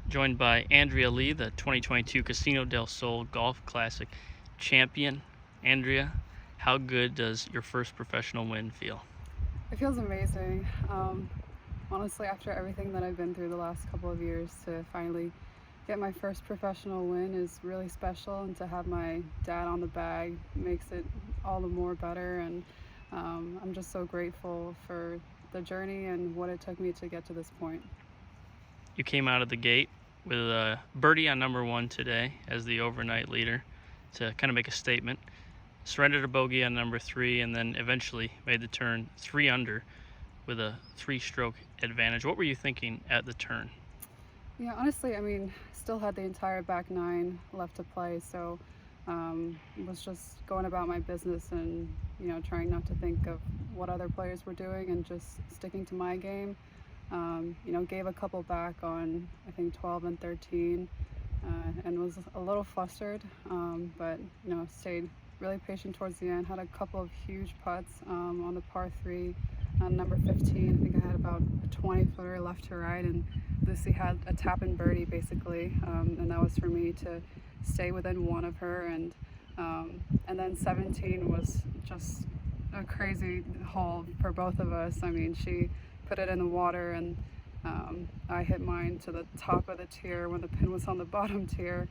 joined by Andrea Lee, the 2022 Casino del Sol Golf Classic champion. Andrea, how good does your first professional win feel? It feels amazing. Honestly, after everything that I've been through the last couple of years, to finally get my first professional win is really special, and to have my dad on the bag makes it all the more better. And I'm just so grateful for the journey and what it took me to get to this point. You came out of the gate with a birdie on number one today as the overnight leader to kind of make a statement. Surrendered a bogey on number three, and then eventually made the turn 3 under with a 3-stroke advantage. What were you thinking at the turn? Yeah, honestly, still had the entire back nine left to play, so was just going about my business and trying not to think of what other players were doing and just sticking to my game. Gave a couple back on I think 12 and 13, and was a little flustered, but stayed really patient towards the end. Had a couple of huge putts on the par three on number 15. I think I had about a 20-footer left to right, and Lucy had a tap and birdie basically, and that was for me to stay within one of her. And then 17 was just a crazy hole for both of us. She put it in the water, and I hit mine to the top of the tier when the pin was on the bottom tier.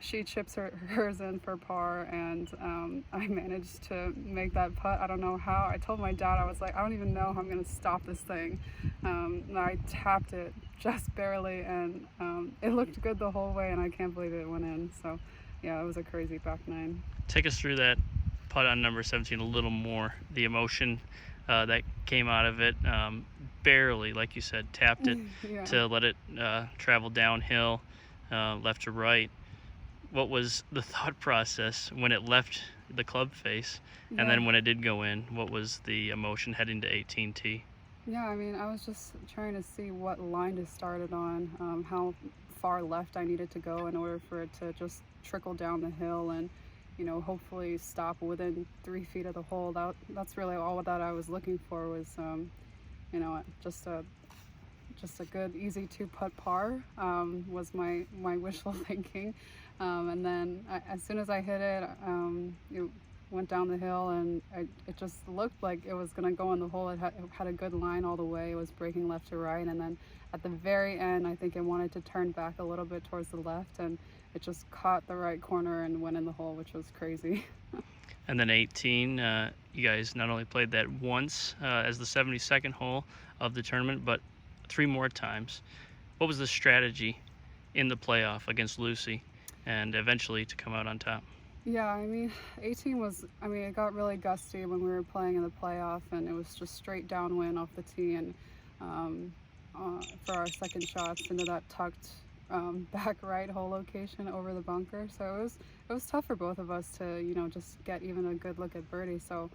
She chips hers in for par, and I managed to make that putt. I don't know how. I told my dad, I was like, I don't even know how I'm going to stop this thing. And I tapped it just barely, and it looked good the whole way, and I can't believe it went in. So, yeah, it was a crazy back nine. Take us through that putt on number 17 a little more. The emotion that came out of it. Barely, like you said, tapped it Yeah. to let it travel downhill, left to right. What was the thought process when it left the club face, and then when it did go in? What was the emotion heading to 18T? Yeah, I was just trying to see what line to start it on, how far left I needed to go in order for it to just trickle down the hill and, hopefully stop within 3 feet of the hole. That's really all that I was looking for was, you know, just a just a good easy two-putt par, was my wishful thinking. And then as soon as I hit it, it went down the hill, and it just looked like it was going to go in the hole. It had a good line all the way. It was breaking left to right, and then at the very end, I think it wanted to turn back a little bit towards the left, and it just caught the right corner and went in the hole, which was crazy. And then 18, you guys not only played that once as the 72nd hole of the tournament, but 3 more times. What was the strategy in the playoff against Lucy and eventually to come out on top? Yeah, 18 was, it got really gusty when we were playing in the playoff, and it was just straight downwind off the tee, and for our second shots into that tucked back right hole location over the bunker. So it was tough for both of us to, just get even a good look at birdie. So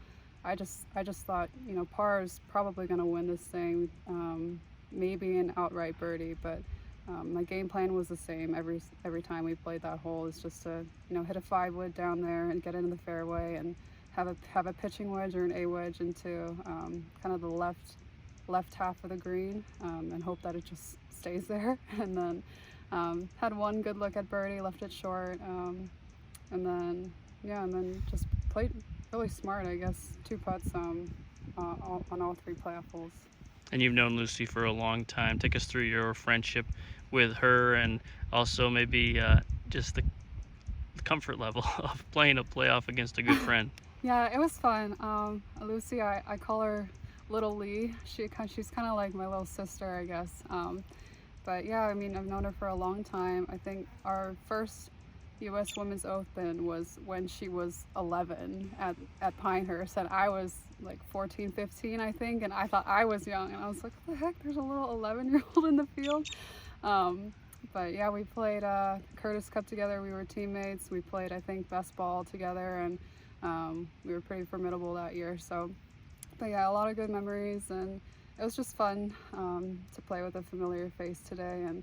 I just thought, par is probably going to win this thing, maybe an outright birdie, but my game plan was the same every time we played that hole. Is just to hit a 5-wood down there and get into the fairway, and have a pitching wedge or an A wedge into kind of the left half of the green, and hope that it just stays there. And then had one good look at birdie, left it short, and then just played really smart, I guess. 2 putts on all 3 playoff holes. And you've known Lucy for a long time. Take us through your friendship with her, and also maybe just the comfort level of playing a playoff against a good friend. Yeah, it was fun. Lucy, I call her Little Lee. She's kind of like my little sister, I guess. But yeah, I've known her for a long time. I think our first U.S. Women's Open was when she was 11 at Pinehurst, and I was like 14, 15, I think, and I thought I was young, and I was like, what the heck, there's a little 11-year-old in the field. But yeah, we played Curtis Cup together. We were teammates. We played, I think, best ball together, and we were pretty formidable that year. So, but yeah, a lot of good memories, and it was just fun to play with a familiar face today. And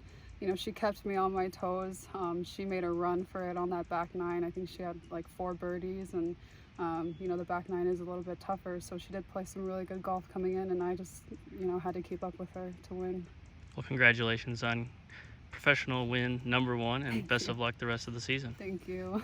she kept me on my toes. She made a run for it on that back nine. I think she had like 4 birdies, and the back nine is a little bit tougher. So she did play some really good golf coming in, and I just, had to keep up with her to win. Well, congratulations on professional win number one, and Thank best you. of luck the rest of the season. Thank you.